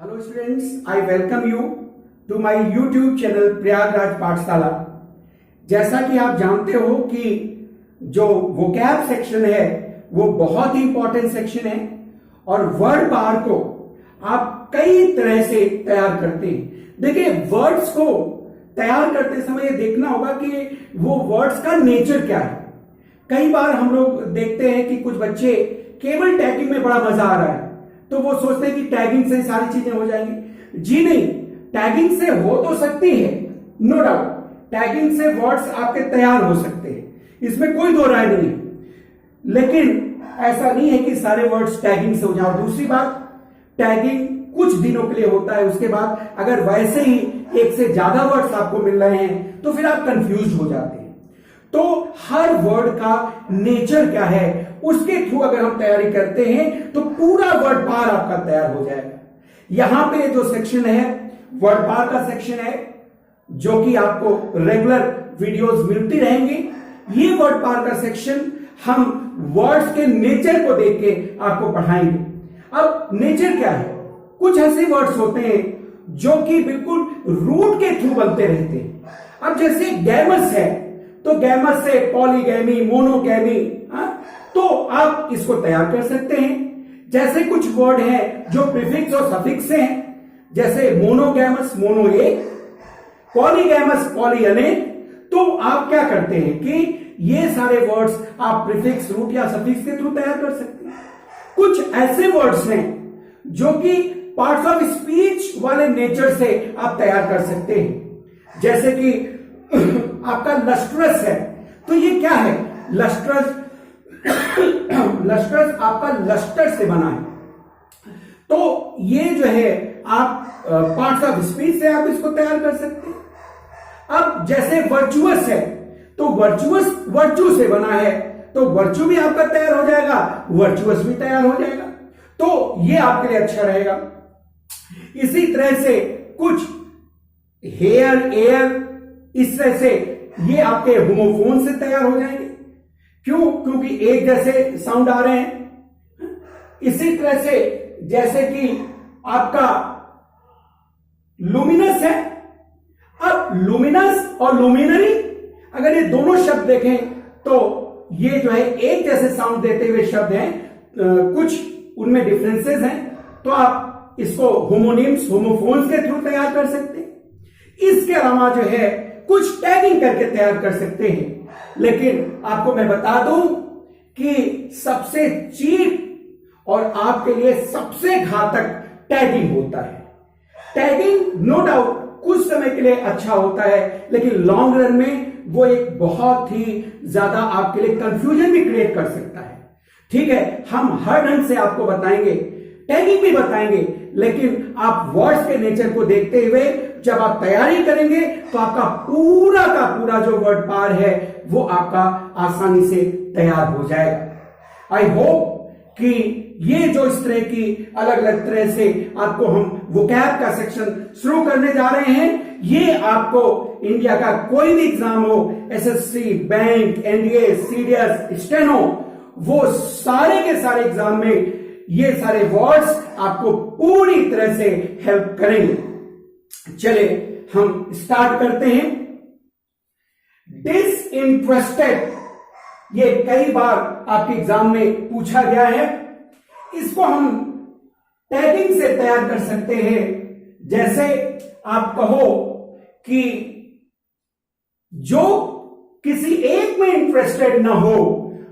Hello students, I welcome you to my YouTube channel Prayagraj Pathshala. जैसा कि आप जानते हो कि जो वोकैब सेक्शन है वो बहुत ही इंपॉर्टेंट सेक्शन है और वर्ड पावर को आप कई तरह से तैयार करते हैं। देखिए, वर्ड्स को तैयार करते समय देखना होगा कि वो वर्ड्स का नेचर क्या है। कई बार हम लोग देखते हैं कि कुछ बच्चे केवल टैगिंग में बड़ा मजा आ रहा है तो वो सोचते हैं कि टैगिंग से सारी चीजें हो जाएंगी। जी नहीं, टैगिंग से हो तो सकती है, नो डाउट। टैगिंग से वर्ड्स आपके तैयार हो सकते हैं, इसमें कोई दो राय नहीं है, लेकिन ऐसा नहीं है कि सारे वर्ड्स टैगिंग से हो जाए। और दूसरी बात, टैगिंग कुछ दिनों के लिए होता है, उसके बाद अगर वैसे ही एक से ज्यादा वर्ड्स आपको मिल रहे हैं तो फिर आप कंफ्यूज हो जाते हैं। तो हर वर्ड का नेचर क्या है उसके थ्रू अगर हम तैयारी करते हैं तो पूरा वर्ड पार आपका तैयार हो जाएगा। यहां पे जो सेक्शन है वर्ड पार का सेक्शन है, जो कि आपको रेगुलर वीडियोस मिलती रहेंगी। ये वर्ड पार का सेक्शन हम वर्ड्स के नेचर को देख के आपको पढ़ाएंगे। अब नेचर क्या है? कुछ ऐसे वर्ड्स होते हैं जो कि बिल्कुल रूट के थ्रू बनते रहते हैं। अब जैसे गैमस है तो गैमस से पॉलीगैमी, मोनोगैमी, तो आप इसको तैयार कर सकते हैं। जैसे कुछ वर्ड हैं जो प्रीफिक्स और सफिक्स से हैं, जैसे मोनोगैमस मोनो एक, पॉलीगैमस पॉली अनेक, तो आप क्या करते हैं कि ये सारे वर्ड्स आप प्रीफिक्स, रूट या सफिक्स के थ्रू तैयार कर सकते हैं। कुछ ऐसे वर्ड्स हैं जो कि पार्ट्स ऑफ स्पीच वाले नेचर से आप तैयार कर सकते हैं। जैसे कि आपका लस्ट्रस है, तो ये क्या है? लस्ट्रस लस्ट्रस आपका लस्टर से बना है, तो ये जो है आप पार्ट्स ऑफ स्पीच से आप इसको तैयार कर सकते हैं। अब जैसे वर्चुअस है तो वर्चुअस वर्चू से बना है, तो वर्चू भी आपका तैयार हो जाएगा, वर्चुअस भी तैयार हो जाएगा, तो ये आपके लिए अच्छा रहेगा। इसी तरह से कुछ हेयर, एयर, इस तरह से ये आपके होमोफोन से तैयार हो जाएंगे। क्यों? क्योंकि एक जैसे साउंड आ रहे हैं। इसी तरह से जैसे कि आपका लुमिनस है, अब लुमिनस और लुमिनरी अगर ये दोनों शब्द देखें तो ये जो है एक जैसे साउंड देते हुए शब्द हैं, कुछ उनमें डिफरेंसेस हैं, तो आप इसको होमोनिम्स, होमोफोन्स के थ्रू तैयार कर सकते हैं। इसके अलावा जो है कुछ टैगिंग करके तैयार कर सकते हैं, लेकिन आपको मैं बता दूं कि सबसे चीप और आपके लिए सबसे घातक टैगिंग होता है। टैगिंग नो डाउट कुछ समय के लिए अच्छा होता है, लेकिन लॉन्ग रन में वो एक बहुत ही ज्यादा आपके लिए कंफ्यूजन भी क्रिएट कर सकता है। ठीक है, हम हर ढंग से आपको बताएंगे, टैगिंग भी बताएंगे, लेकिन आप वर्ड्स के नेचर को देखते हुए जब आप तैयारी करेंगे तो आपका पूरा का पूरा जो वर्ड पार है वो आपका आसानी से तैयार हो जाएगा। आई होप कि ये जो इस तरह की अलग अलग तरह से आपको हम वोकैब का सेक्शन शुरू करने जा रहे हैं, ये आपको इंडिया का कोई भी एग्जाम हो, SSC, bank, NDA, CDS, steno, वो सारे के सारे एग्जाम में ये सारे वर्ड्स आपको पूरी तरह से हेल्प करेंगे। चले हम स्टार्ट करते हैं। डिसइंटरेस्टेड, ये कई बार आपके एग्जाम में पूछा गया है। इसको हम टैगिंग से तैयार कर सकते हैं। जैसे आप कहो कि जो किसी एक में इंटरेस्टेड ना हो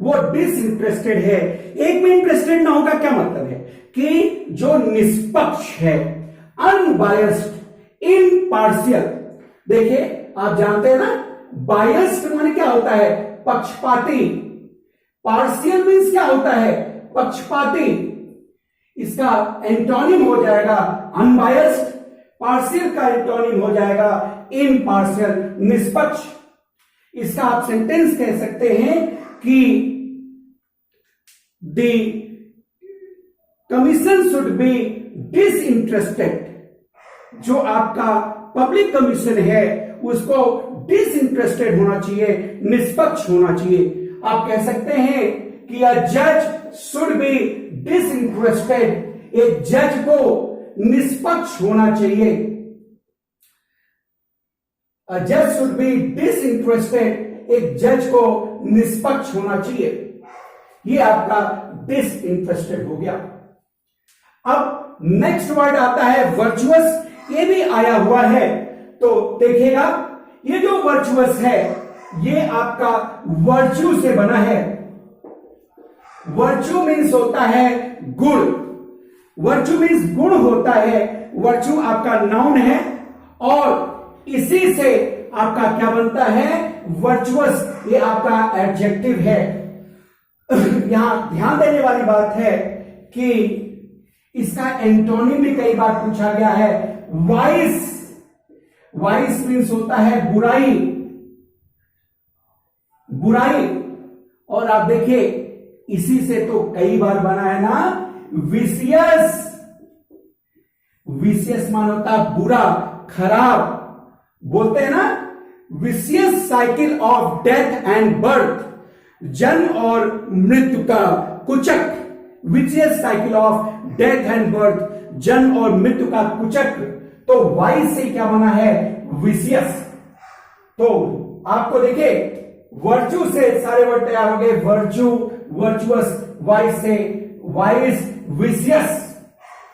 वो डिसइंटरेस्टेड है। एक में इंटरेस्टेड ना होगा क्या मतलब है? कि जो निष्पक्ष है, अनबायस्ड, इम्पार्शियल। देखिए, आप जानते हैं ना, बायस्ड माने क्या होता है? पक्षपाती। पार्शियल मीन्स क्या होता है? पक्षपाती। इसका एंटोनिम हो जाएगा अनबायस्ड, पार्शियल का एंटोनिम हो जाएगा इम्पार्शियल, निष्पक्ष। इसका आप सेंटेंस कह सकते हैं कि the commission should be disinterested. जो आपका पब्लिक कमीशन है उसको डिसइंटरेस्टेड होना चाहिए, निष्पक्ष होना चाहिए। आप कह सकते हैं कि अ जज शुड बी डिसइंटरेस्टेड। एक जज को निष्पक्ष होना चाहिए। जज शुड बी डिसइंटरेस्टेड, एक जज को निष्पक्ष होना चाहिए। ये आपका डिसइंटरेस्टेड हो गया। अब नेक्स्ट वर्ड आता है वर्चुअस, ये भी आया हुआ है। तो देखिएगा, ये जो वर्चुअस है ये आपका वर्च्यू से बना है। वर्च्यू मीन्स होता है गुण, वर्च्यू मीन्स गुण होता है। वर्च्यू आपका नाउन है और इसी से आपका क्या बनता है, वर्चुअस, ये आपका एडजेक्टिव है। यहां ध्यान देने वाली बात है कि इसका एंटोनिम भी कई बार पूछा गया है, वाइस। वाइस मीन्स होता है बुराई, बुराई। और आप देखिए इसी से तो कई बार बना है ना विशियस। विशियस मान होता बुरा, खराब, बोलते हैं ना vicious cycle of death and birth, जन्म और मृत्यु का कुचक। Vicious cycle of death and birth, जन्म और मृत्यु का कुचक। तो वाइस से क्या बना है, विशियस। तो आपको देखिए वर्च्यू से सारे वर्ड तैयार हो गए, वर्च्यू, वर्चुअस, वाइस से वाइस, विशियस।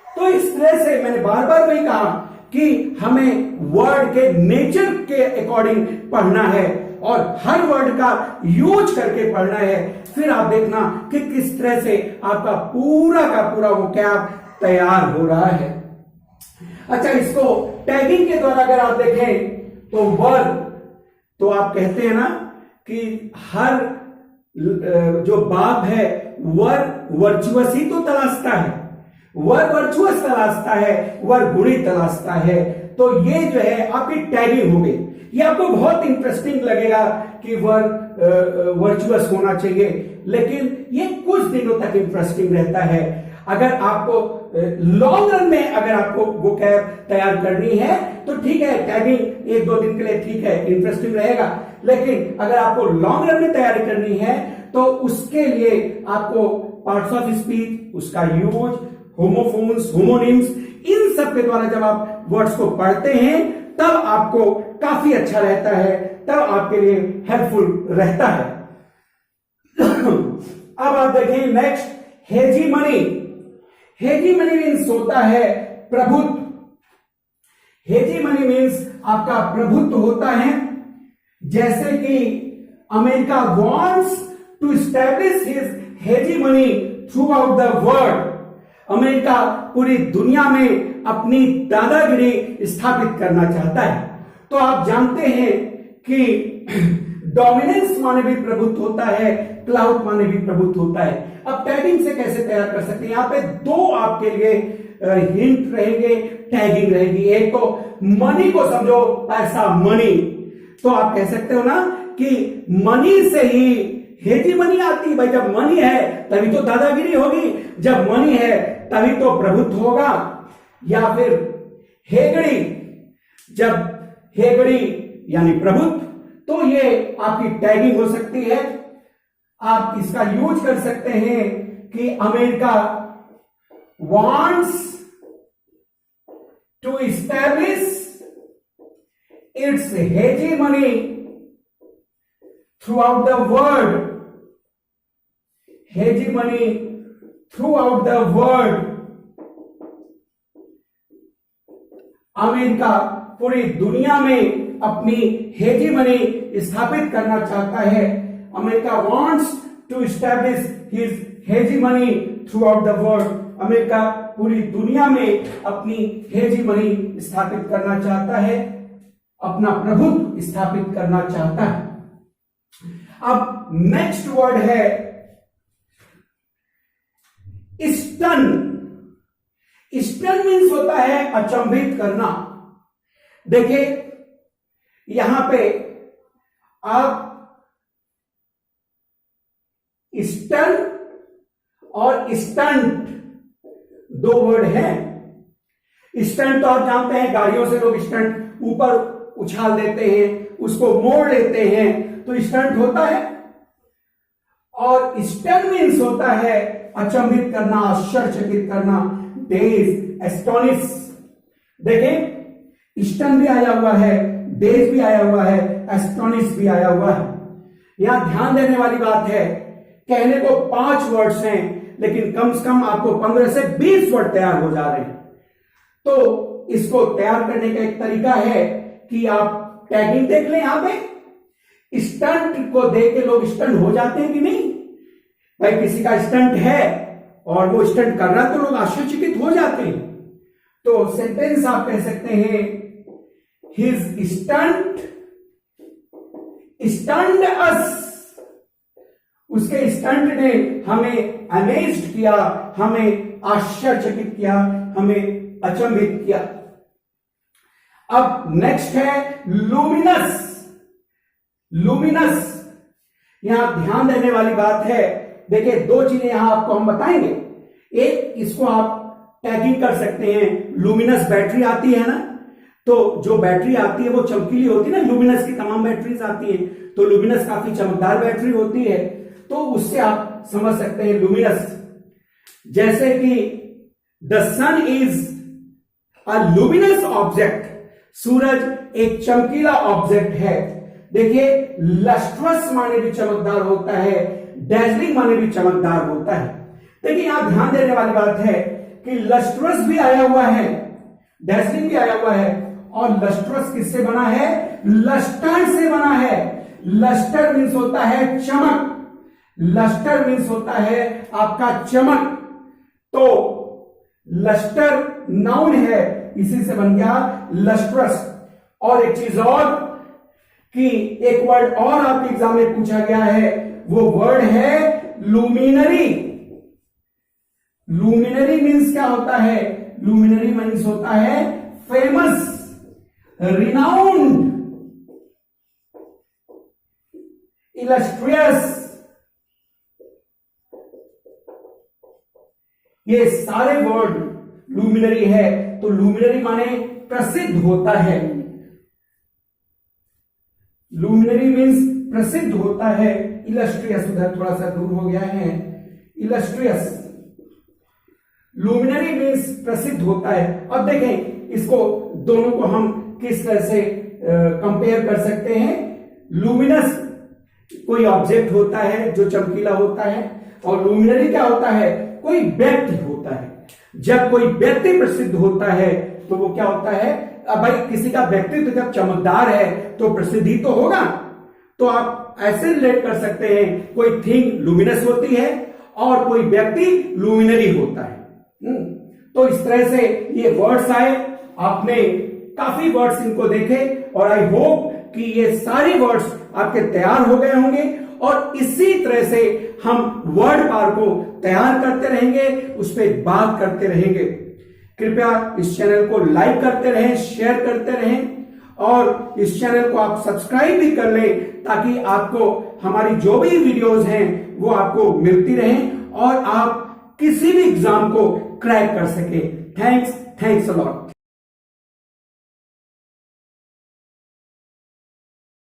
तो इस तरह से मैंने बार बार वही कहा कि हमें वर्ड के नेचर के अकॉर्डिंग पढ़ना है और हर वर्ड का यूज करके पढ़ना है। फिर आप देखना कि किस तरह से आपका पूरा का पूरा वोकैब तैयार हो रहा है। अच्छा, इसको टैगिंग के द्वारा अगर आप देखें तो वर्ब, तो आप कहते हैं ना कि हर जो बाप है वर्ब वर्चुअस ही तो तलाशता है, वर्ब वर्चुअस तलाशता है, वर्ब गुणी तलाशता है। तो ये जो है आपकी टैगिंग हो गई। ये आपको बहुत इंटरेस्टिंग लगेगा कि वर्ब वर्चुअस होना चाहिए, लेकिन ये कुछ दिनों तक इंटरेस्टिंग रहता है। अगर आपको लॉन्ग रन में अगर आपको वोकैब तैयार करनी है तो ठीक है, टैगिंग एक दो दिन के लिए ठीक है, इंटरेस्टिंग रहेगा। लेकिन अगर आपको लॉन्ग रन में तैयारी करनी है तो उसके लिए आपको पार्ट्स ऑफ स्पीच, उसका यूज, होमोफोन्स, होमोनिम्स, इन सब के द्वारा जब आप वर्ड्स को पढ़ते हैं तब आपको काफी अच्छा रहता है, तब आपके लिए हेल्पफुल रहता है। अब आप देखें नेक्स्ट, हेजीमनी। हेजीमनी मीन्स होता है प्रभुत्व। हेजीमनी मीन्स आपका प्रभुत्व होता है। जैसे कि America wants to establish his hegemony throughout the world. America पूरी दुनिया में अपनी दादागिरी स्थापित करना चाहता है। तो आप जानते हैं कि डोमिनेंस माने भी प्रभुत्व होता है, क्लाउड माने भी प्रभुत्व होता है। अब टैगिंग से कैसे तैयार कर सकते हैं, यहां पे दो आपके लिए हिंट रहेंगे, टैगिंग रहेगी। एक तो मनी को समझो, पैसा, मनी। तो आप कह सकते हो ना कि मनी से ही हेजीमनी आती है। भाई जब मनी है तभी तो दादागिरी होगी, जब मनी है तभी तो प्रभुत्व होगा। या फिर हेगड़ी, जब हेगड़ी यानी प्रभुत्व, तो ये आपकी टैगिंग हो सकती है। आप इसका यूज कर सकते हैं कि America wants to establish its hegemony throughout the world. Hegemony throughout the world. America पूरी दुनिया में अपनी हेजीमनी स्थापित करना चाहता है। America wants to establish his hegemony throughout the world. America पूरी दुनिया में अपनी हेजीमनी स्थापित करना चाहता है, अपना प्रभुत्व स्थापित करना चाहता है। अब नेक्स्ट वर्ड है स्टन। स्टन मीन्स होता है अचंभित करना। देखिए यहां पे आप स्टन और स्टंट दो वर्ड हैं। स्टंट तो आप जानते हैं, गाड़ियों से लोग स्टंट ऊपर उछाल देते हैं, उसको मोड़ लेते हैं, तो स्टंट होता है। और स्टन मीन्स होता है अचंभित करना, आश्चर्यचकित करना, डेज, एस्टोनिश। देखें स्टन भी आया हुआ है, डेज भी आया हुआ है, एस्टोनिश भी आया हुआ है। यहां ध्यान देने वाली बात है, कहने को 5 वर्ड्स हैं लेकिन कम से कम आपको 15 से 20 वर्ड तैयार हो जा रहे हैं। तो इसको तैयार करने का एक तरीका है कि आप टैगिंग देख लें। यहां पे स्टंट को देख के लोग स्टंट हो जाते हैं कि नहीं? भाई किसी का स्टंट है और वो स्टंट कर रहा है तो लोग आश्चर्यचकित हो जाते हैं। तो सेंटेंस आप कह सकते हैं, हिज स्टंट स्टन्ड अस। उसके स्टंट ने हमें अमेज्ड किया, हमें आश्चर्यचकित किया, हमें अचंभित किया। अब नेक्स्ट है लुमिनस। लुमिनस, यहां ध्यान देने वाली बात है। देखिए 2 चीजें यहां आपको हम बताएंगे। एक, इसको आप टैगिंग कर सकते हैं, लुमिनस बैटरी आती है ना, तो जो बैटरी आती है वो चमकीली होती है ना, लुमिनस की तमाम बैटरीज आती है, तो लुमिनस काफी चमकदार बैटरी होती है, तो उससे आप समझ सकते हैं लुमिनस। जैसे कि the sun is a luminous object, सूरज एक चमकीला ऑब्जेक्ट है। देखिए लस्ट्रस माने भी चमकदार होता है, डैजलिंग माने भी चमकदार होता है। देखिए यहां ध्यान देने वाली बात है कि लस्ट्रस भी आया हुआ है, डैजलिंग भी आया हुआ है, और लस्ट्रस किससे बना है? लस्टर से बना है। लस्टर मीन्स होता है चमक, लस्टर मीन्स होता है आपका चमक। तो लस्टर नाउन है, इसी से बन गया लस्ट्रस। और एक चीज और कि एक वर्ड और आपके एग्जाम में पूछा गया है, वो वर्ड है लुमिनरी। लुमिनरी मीन्स क्या होता है? लुमिनरी मीन्स होता है फेमस, रिनाउंड, इलस्ट्रियस। ये सारे वर्ड लुमिनरी है। तो लुमिनरी माने प्रसिद्ध होता है, लुमिनरी मीन्स प्रसिद्ध होता है। इलस्ट्रियस उधर थोड़ा सा दूर हो गया है, इलस्ट्रियस। लुमिनरी मीन्स प्रसिद्ध होता है। अब देखें इसको, दोनों को हम किस तरह से कंपेयर कर सकते हैं। लुमिनस कोई ऑब्जेक्ट होता है जो चमकीला होता है, और लुमिनरी क्या होता है? कोई व्यक्ति होता है। जब कोई व्यक्ति प्रसिद्ध होता है तो वो क्या होता है? अब भाई किसी का व्यक्तित्व जब चमकदार है तो प्रसिद्धि तो होगा। तो आप ऐसे रिलेट कर सकते हैं, कोई थिंग लुमिनस होती है और कोई व्यक्ति लुमिनरी होता है। तो इस तरह से ये वर्ड्स आए, आपने काफी वर्ड्स इनको देखे, और आई होप कि ये सारे वर्ड्स आपके तैयार हो गए होंगे। और इसी तरह से हम वर्ड पार को तैयार करते रहेंगे, उस पर बात करते रहेंगे। कृपया इस चैनल को लाइक करते रहें, शेयर करते रहें, और इस चैनल को आप सब्सक्राइब भी कर लें ताकि आपको हमारी जो भी वीडियोस हैं वो आपको मिलती रहें और आप किसी भी एग्जाम को क्रैक कर सके। Thanks a lot.